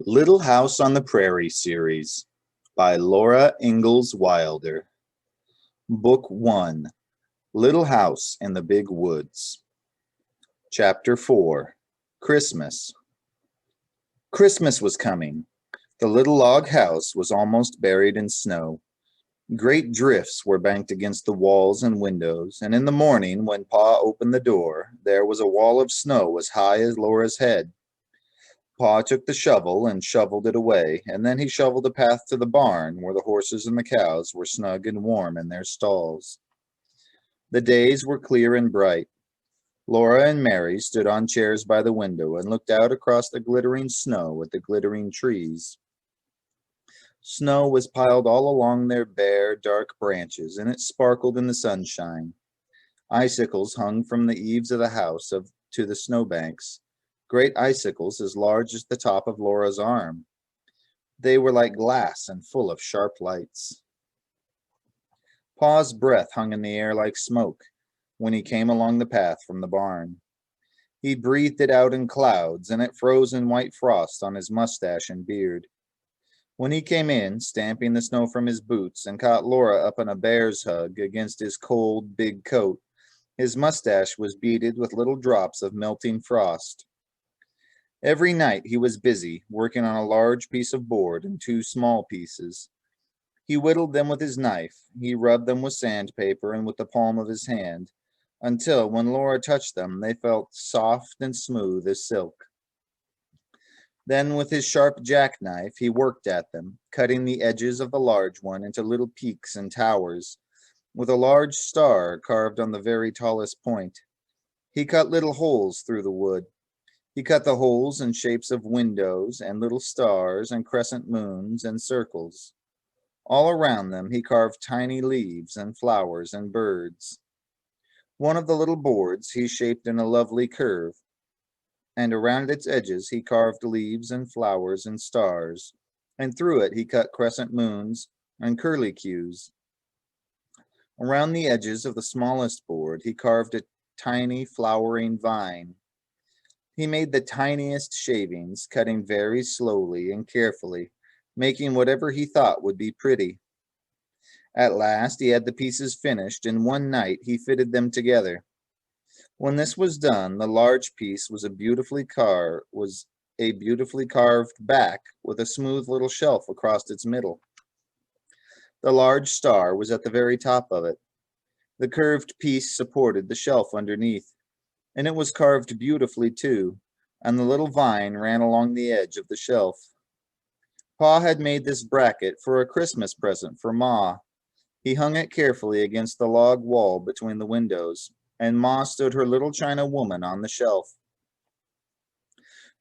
Little House on the Prairie series by Laura Ingalls Wilder. Book 1, Little House in the Big Woods. Chapter 4, Christmas. Christmas was coming. The little log house was almost buried in snow. Great drifts were banked against the walls and windows, and in the morning, when Pa opened the door, there was a wall of snow as high as Laura's head. Pa took the shovel and shoveled it away, and then he shoveled a path to the barn where the horses and the cows were snug and warm in their stalls. The days were clear and bright. Laura and Mary stood on chairs by the window and looked out across the glittering snow at the glittering trees. Snow was piled all along their bare, dark branches, and it sparkled in the sunshine. Icicles hung from the eaves of the house to the snowbanks, great icicles as large as the top of Laura's arm. They were like glass and full of sharp lights. Pa's breath hung in the air like smoke when he came along the path from the barn. He breathed it out in clouds, and it froze in white frost on his mustache and beard. When he came in, stamping the snow from his boots, and caught Laura up in a bear's hug against his cold, big coat, his mustache was beaded with little drops of melting frost. Every night he was busy, working on a large piece of board and two small pieces. He whittled them with his knife, he rubbed them with sandpaper and with the palm of his hand, until when Laura touched them they felt soft and smooth as silk. Then with his sharp jackknife he worked at them, cutting the edges of the large one into little peaks and towers, with a large star carved on the very tallest point. He cut little holes through the wood. He cut the holes in shapes of windows and little stars and crescent moons and circles. All around them he carved tiny leaves and flowers and birds. One of the little boards he shaped in a lovely curve, and around its edges he carved leaves and flowers and stars, and through it he cut crescent moons and curlicues. Around the edges of the smallest board he carved a tiny flowering vine. He made the tiniest shavings, cutting very slowly and carefully, making whatever he thought would be pretty. At last he had the pieces finished, and one night he fitted them together. When this was done, the large piece was a beautifully carved back with a smooth little shelf across its middle. The large star was at the very top of it. The curved piece supported the shelf underneath, and it was carved beautifully too, and the little vine ran along the edge of the shelf. Pa had made this bracket for a Christmas present for Ma. He hung it carefully against the log wall between the windows, and Ma stood her little china woman on the shelf.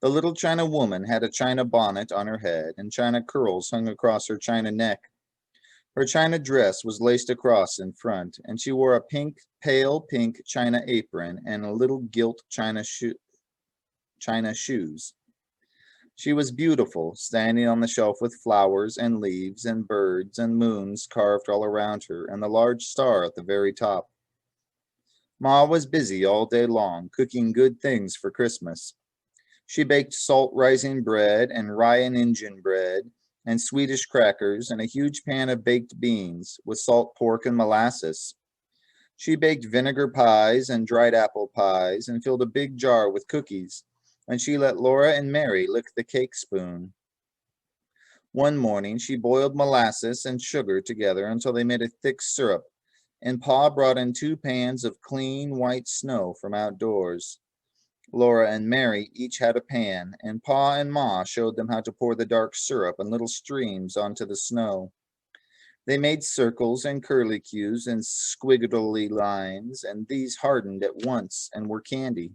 The little china woman had a china bonnet on her head, and china curls hung across her china neck. Her china dress was laced across in front, and she wore a pale pink china apron and a little gilt china shoes. She was beautiful, standing on the shelf with flowers and leaves and birds and moons carved all around her, and the large star at the very top. Ma was busy all day long, cooking good things for Christmas. She baked salt rising bread and rye and Injun bread and Swedish crackers and a huge pan of baked beans with salt pork and molasses. She baked vinegar pies and dried apple pies and filled a big jar with cookies, and she let Laura and Mary lick the cake spoon. One morning she boiled molasses and sugar together until they made a thick syrup, and Pa brought in 2 pans of clean white snow from outdoors. Laura and Mary each had a pan, and Pa and Ma showed them how to pour the dark syrup in little streams onto the snow. They made circles and curlicues and squiggly lines, and these hardened at once and were candy.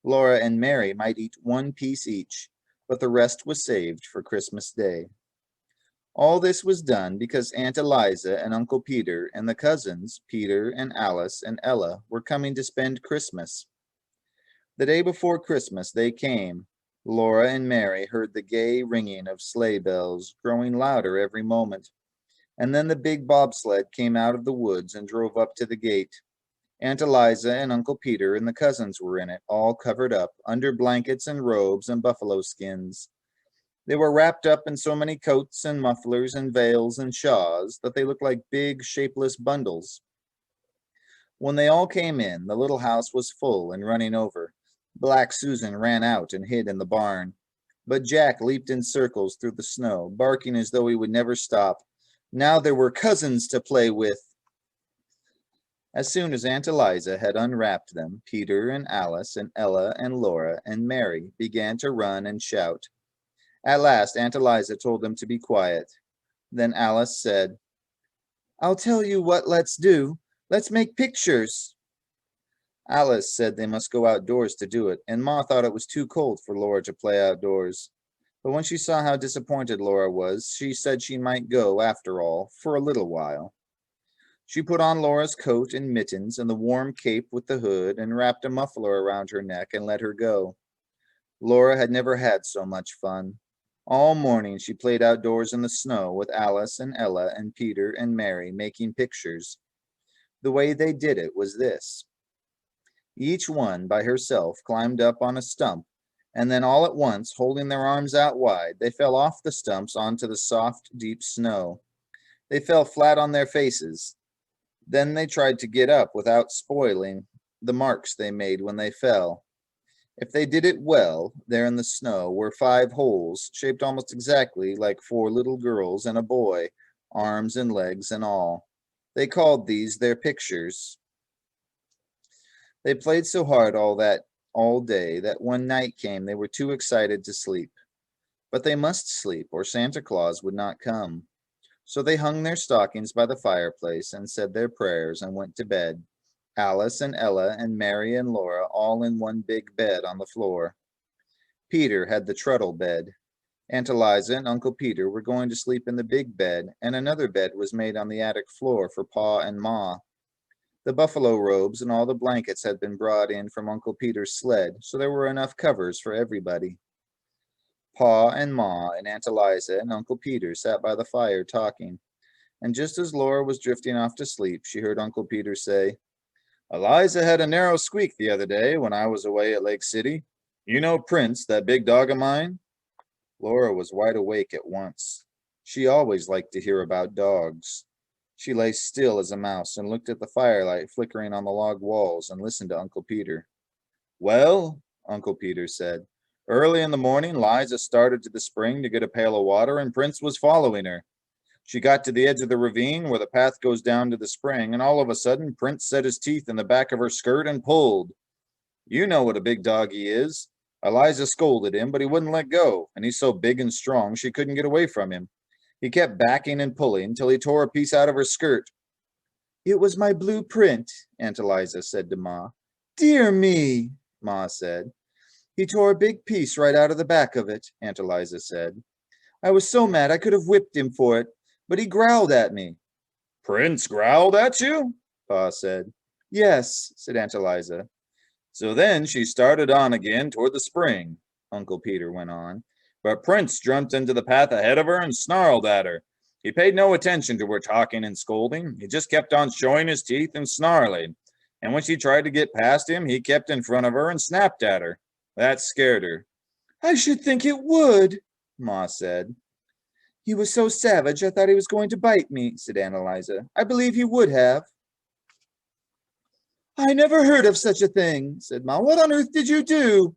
Laura and Mary might eat 1 piece each, but the rest was saved for Christmas Day. All this was done because Aunt Eliza and Uncle Peter and the cousins, Peter and Alice and Ella, were coming to spend Christmas. The day before Christmas they came. Laura and Mary heard the gay ringing of sleigh bells, growing louder every moment. And then the big bobsled came out of the woods and drove up to the gate. Aunt Eliza and Uncle Peter and the cousins were in it, all covered up, under blankets and robes and buffalo skins. They were wrapped up in so many coats and mufflers and veils and shawls that they looked like big, shapeless bundles. When they all came in, the little house was full and running over. Black Susan ran out and hid in the barn. But Jack leaped in circles through the snow, barking as though he would never stop. Now there were cousins to play with. As soon as Aunt Eliza had unwrapped them, Peter and Alice and Ella and Laura and Mary began to run and shout. At last Aunt Eliza told them to be quiet. Then Alice said, "I'll tell you what let's do. Let's make pictures." Alice said they must go outdoors to do it, and Ma thought it was too cold for Laura to play outdoors. But when she saw how disappointed Laura was, she said she might go, after all, for a little while. She put on Laura's coat and mittens and the warm cape with the hood and wrapped a muffler around her neck and let her go. Laura had never had so much fun. All morning she played outdoors in the snow with Alice and Ella and Peter and Mary making pictures. The way they did it was this. Each one by herself climbed up on a stump, and then all at once, holding their arms out wide, they fell off the stumps onto the soft, deep snow. They fell flat on their faces. Then they tried to get up without spoiling the marks they made when they fell. If they did it well, there in the snow were 5 holes, shaped almost exactly like 4 little girls and a boy, arms and legs and all. They called these their pictures. They played so hard all day that when night came they were too excited to sleep. But they must sleep or Santa Claus would not come. So they hung their stockings by the fireplace and said their prayers and went to bed. Alice and Ella and Mary and Laura all in one big bed on the floor. Peter had the truddle bed. Aunt Eliza and Uncle Peter were going to sleep in the big bed, and another bed was made on the attic floor for Pa and Ma. The buffalo robes and all the blankets had been brought in from Uncle Peter's sled, so there were enough covers for everybody. Pa and Ma and Aunt Eliza and Uncle Peter sat by the fire talking, and just as Laura was drifting off to sleep, she heard Uncle Peter say, "Eliza had a narrow squeak the other day when I was away at Lake City. You know Prince, that big dog of mine?" Laura was wide awake at once. She always liked to hear about dogs. She lay still as a mouse and looked at the firelight flickering on the log walls and listened to Uncle Peter. "Well," Uncle Peter said, "early in the morning, Liza started to the spring to get a pail of water, and Prince was following her. She got to the edge of the ravine where the path goes down to the spring, and all of a sudden, Prince set his teeth in the back of her skirt and pulled. You know what a big dog he is. Eliza scolded him, but he wouldn't let go, and he's so big and strong she couldn't get away from him. He kept backing and pulling till he tore a piece out of her skirt." "It was my blueprint," Aunt Eliza said to Ma. "Dear me," Ma said. "He tore a big piece right out of the back of it," Aunt Eliza said. "I was so mad I could have whipped him for it, but he growled at me." "Prince growled at you?" Pa said. "Yes," said Aunt Eliza. "So then she started on again toward the spring," Uncle Peter went on. "But Prince jumped into the path ahead of her and snarled at her. He paid no attention to her talking and scolding. He just kept on showing his teeth and snarling. And when she tried to get past him, he kept in front of her and snapped at her. That scared her." "I should think it would," Ma said. "He was so savage I thought he was going to bite me," said Aunt Eliza. "I believe he would have." "I never heard of such a thing," said Ma. "What on earth did you do?"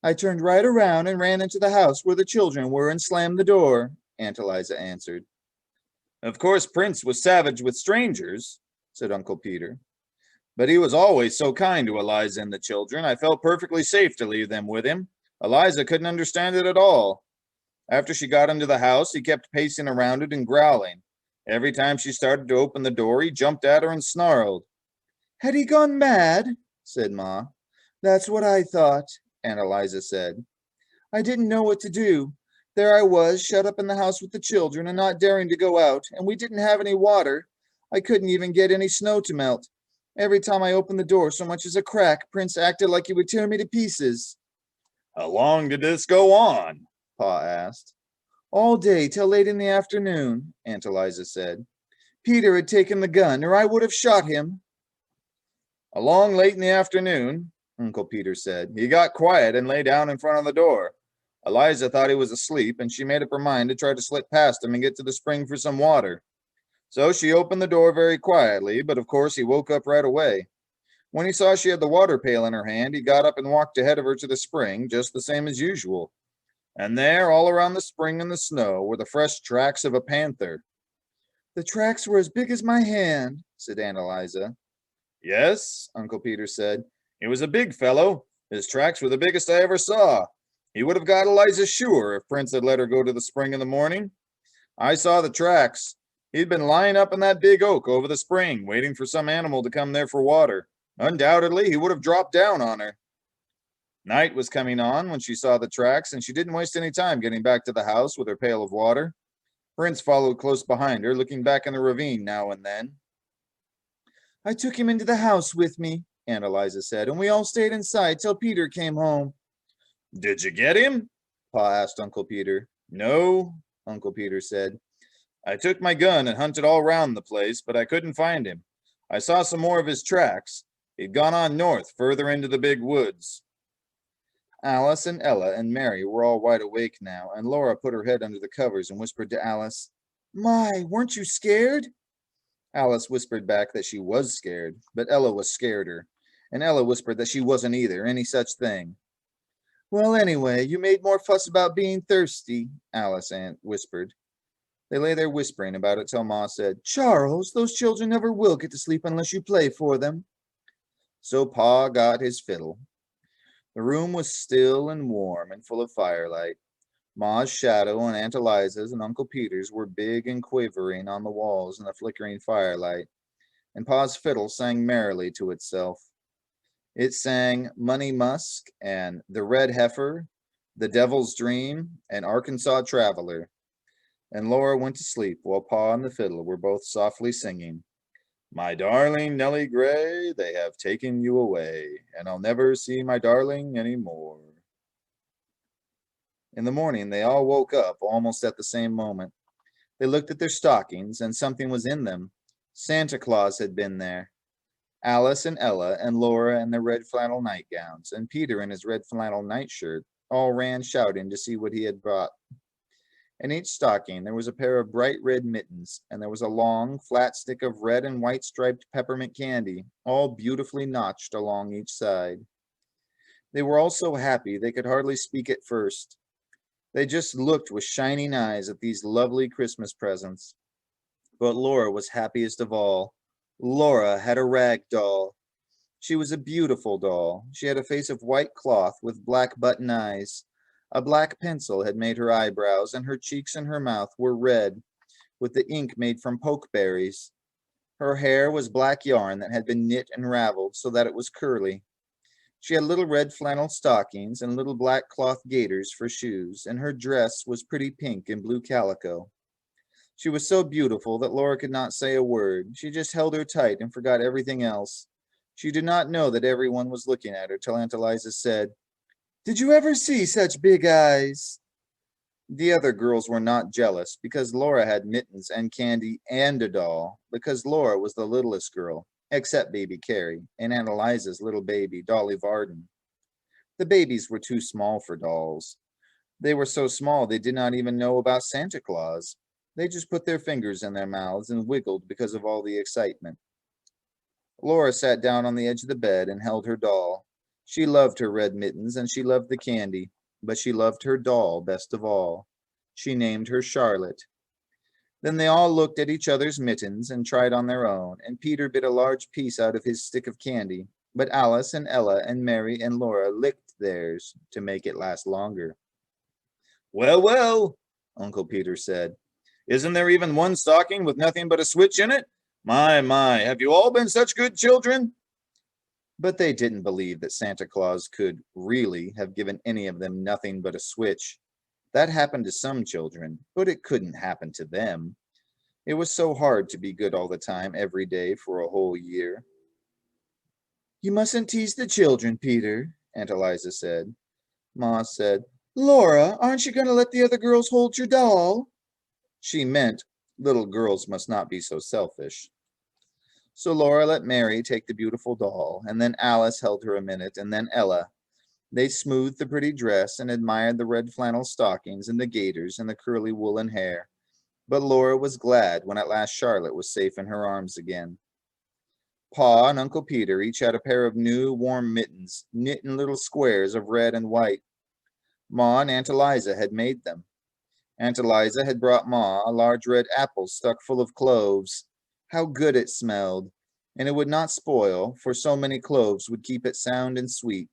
"I turned right around and ran into the house where the children were and slammed the door," Aunt Eliza answered. "Of course Prince was savage with strangers," said Uncle Peter. "But he was always so kind to Eliza and the children, I felt perfectly safe to leave them with him. Eliza couldn't understand it at all. After she got into the house, he kept pacing around it and growling. Every time she started to open the door, he jumped at her and snarled." "Had he gone mad?" said Ma. "That's what I thought," Aunt Eliza said. "I didn't know what to do. There I was, shut up in the house with the children and not daring to go out, and we didn't have any water. I couldn't even get any snow to melt. Every time I opened the door so much as a crack, Prince acted like he would tear me to pieces." "How long did this go on?" Pa asked. "All day till late in the afternoon," Aunt Eliza said. "Peter had taken the gun, or I would have shot him." "Along late in the afternoon," Uncle Peter said, "he got quiet and lay down in front of the door. Eliza thought he was asleep, and she made up her mind to try to slip past him and get to the spring for some water. So she opened the door very quietly, but of course he woke up right away. When he saw she had the water pail in her hand, he got up and walked ahead of her to the spring, just the same as usual. And there, all around the spring in the snow, were the fresh tracks of a panther. "The tracks were as big as my hand," said Aunt Eliza. "Yes," Uncle Peter said. "He was a big fellow. His tracks were the biggest I ever saw. He would have got Eliza sure if Prince had let her go to the spring in the morning. I saw the tracks. He'd been lying up in that big oak over the spring, waiting for some animal to come there for water. Undoubtedly, he would have dropped down on her." Night was coming on when she saw the tracks, and she didn't waste any time getting back to the house with her pail of water. Prince followed close behind her, looking back in the ravine now and then. "I took him into the house with me," Aunt Eliza said, "and we all stayed inside till Peter came home." "Did you get him?" Pa asked Uncle Peter. "No," Uncle Peter said. "I took my gun and hunted all round the place, but I couldn't find him. I saw some more of his tracks. He'd gone on north, further into the big woods." Alice and Ella and Mary were all wide awake now, and Laura put her head under the covers and whispered to Alice, "My, weren't you scared?" Alice whispered back that she was scared, but Ella was scareder, and Ella whispered that she wasn't either, any such thing. "Well, anyway, you made more fuss about being thirsty," Alice whispered. They lay there whispering about it till Ma said, "Charles, those children never will get to sleep unless you play for them." So Pa got his fiddle. The room was still and warm and full of firelight. Ma's shadow and Aunt Eliza's and Uncle Peter's were big and quivering on the walls in the flickering firelight, and Pa's fiddle sang merrily to itself. It sang Money Musk and The Red Heifer, The Devil's Dream, and Arkansas Traveler. And Laura went to sleep while Pa and the fiddle were both softly singing, "My darling Nellie Gray, they have taken you away, and I'll never see my darling any more." In the morning, they all woke up almost at the same moment. They looked at their stockings, and something was in them. Santa Claus had been there. Alice and Ella and Laura in their red flannel nightgowns, and Peter in his red flannel nightshirt, all ran shouting to see what he had brought. In each stocking there was a pair of bright red mittens, and there was a long, flat stick of red and white striped peppermint candy, all beautifully notched along each side. They were all so happy they could hardly speak at first. They just looked with shining eyes at these lovely Christmas presents. But Laura was happiest of all. Laura had a rag doll. She was a beautiful doll. She had a face of white cloth with black button eyes. A black pencil had made her eyebrows, and her cheeks and her mouth were red, with the ink made from pokeberries. Her hair was black yarn that had been knit and raveled so that it was curly. She had little red flannel stockings and little black cloth gaiters for shoes, and her dress was pretty pink and blue calico. She was so beautiful that Laura could not say a word. She just held her tight and forgot everything else. She did not know that everyone was looking at her till Aunt Eliza said, "Did you ever see such big eyes?" The other girls were not jealous because Laura had mittens and candy and a doll, because Laura was the littlest girl, except baby Carrie, and Aunt Eliza's little baby, Dolly Varden. The babies were too small for dolls. They were so small they did not even know about Santa Claus. They just put their fingers in their mouths and wiggled because of all the excitement. Laura sat down on the edge of the bed and held her doll. She loved her red mittens and she loved the candy, but she loved her doll best of all. She named her Charlotte. Then they all looked at each other's mittens and tried on their own, and Peter bit a large piece out of his stick of candy, but Alice and Ella and Mary and Laura licked theirs to make it last longer. "Well, well," Uncle Peter said, "isn't there even one stocking with nothing but a switch in it? My, have you all been such good children?" But they didn't believe that Santa Claus could really have given any of them nothing but a switch. That happened to some children, but it couldn't happen to them. It was so hard to be good all the time, every day for a whole year. "You mustn't tease the children, Peter," Aunt Eliza said. Ma said, "Laura, aren't you going to let the other girls hold your doll?" She meant little girls must not be so selfish. So Laura let Mary take the beautiful doll, and then Alice held her a minute, and then Ella. They smoothed the pretty dress and admired the red flannel stockings and the gaiters and the curly woolen hair. But Laura was glad when at last Charlotte was safe in her arms again. Pa and Uncle Peter each had a pair of new warm mittens, knit in little squares of red and white. Ma and Aunt Eliza had made them. Aunt Eliza had brought Ma a large red apple stuck full of cloves. How good it smelled! And it would not spoil, for so many cloves would keep it sound and sweet.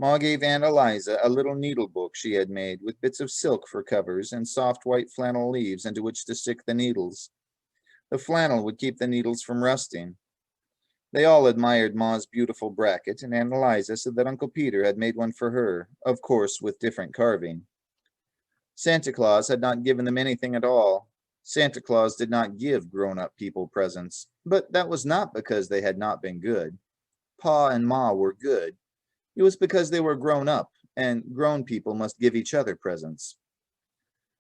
Ma gave Aunt Eliza a little needlebook she had made, with bits of silk for covers and soft white flannel leaves into which to stick the needles. The flannel would keep the needles from rusting. They all admired Ma's beautiful bracket, and Aunt Eliza said that Uncle Peter had made one for her, of course with different carving. Santa Claus had not given them anything at all. Santa Claus did not give grown-up people presents, but that was not because they had not been good. Pa and Ma were good. It was because they were grown up, and grown people must give each other presents.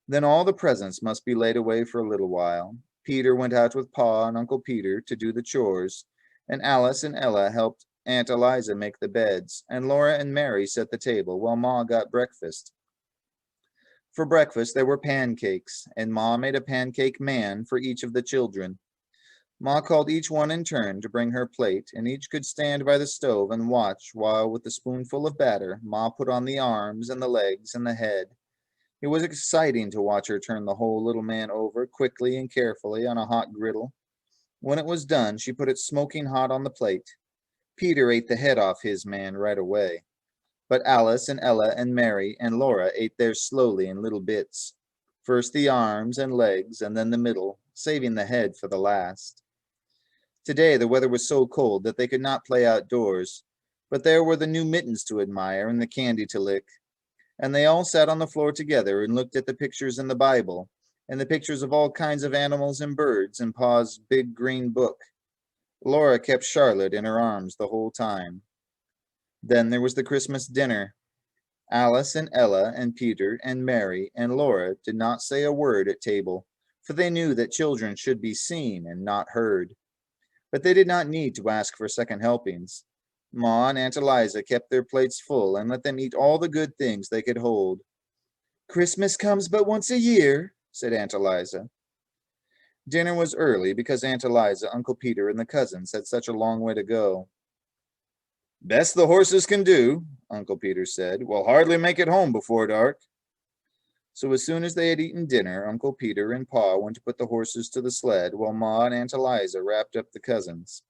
Then all the presents must be laid away for a little while. Peter went out with Pa and Uncle Peter to do the chores, and Alice and Ella helped Aunt Eliza make the beds, and Laura and Mary set the table while Ma got breakfast. For breakfast there were pancakes, and Ma made a pancake man for each of the children. Ma called each one in turn to bring her plate, and each could stand by the stove and watch while, with a spoonful of batter, Ma put on the arms and the legs and the head. It was exciting to watch her turn the whole little man over quickly and carefully on a hot griddle. When it was done, she put it smoking hot on the plate. Peter ate the head off his man right away. But Alice and Ella and Mary and Laura ate theirs slowly in little bits. First the arms and legs, and then the middle, saving the head for the last. Today the weather was so cold that they could not play outdoors, but there were the new mittens to admire and the candy to lick. And they all sat on the floor together and looked at the pictures in the Bible, and the pictures of all kinds of animals and birds in Pa's big green book. Laura kept Charlotte in her arms the whole time. Then there was the Christmas dinner. Alice and Ella and Peter and Mary and Laura did not say a word at table, for they knew that children should be seen and not heard. But they did not need to ask for second helpings. Ma and Aunt Eliza kept their plates full and let them eat all the good things they could hold. "Christmas comes but once a year," said Aunt Eliza. Dinner was early because Aunt Eliza, Uncle Peter, and the cousins had such a long way to go. "Best the horses can do," Uncle Peter said. "We'll hardly make it home before dark." So as soon as they had eaten dinner, Uncle Peter and Pa went to put the horses to the sled, while Ma and Aunt Eliza wrapped up the cousins.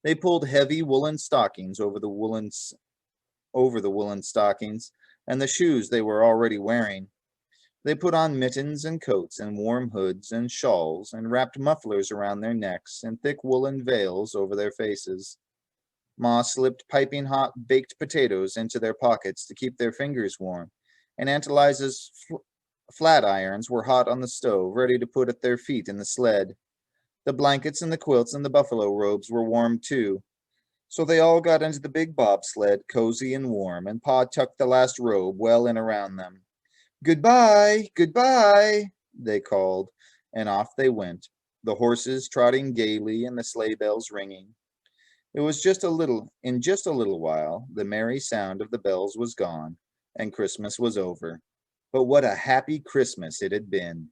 They pulled heavy woolen stockings over the woolen stockings and the shoes they were already wearing. They put on mittens and coats and warm hoods and shawls and wrapped mufflers around their necks and thick woolen veils over their faces. Ma slipped piping hot baked potatoes into their pockets to keep their fingers warm, and Aunt Eliza's flat irons were hot on the stove, ready to put at their feet in the sled. The blankets and the quilts and the buffalo robes were warm too. So they all got into the big bobsled, cozy and warm, and Pa tucked the last robe well in around them. "Goodbye, goodbye," they called, and off they went, the horses trotting gaily and the sleigh bells ringing. In just a little while, the merry sound of the bells was gone, and Christmas was over. But what a happy Christmas it had been!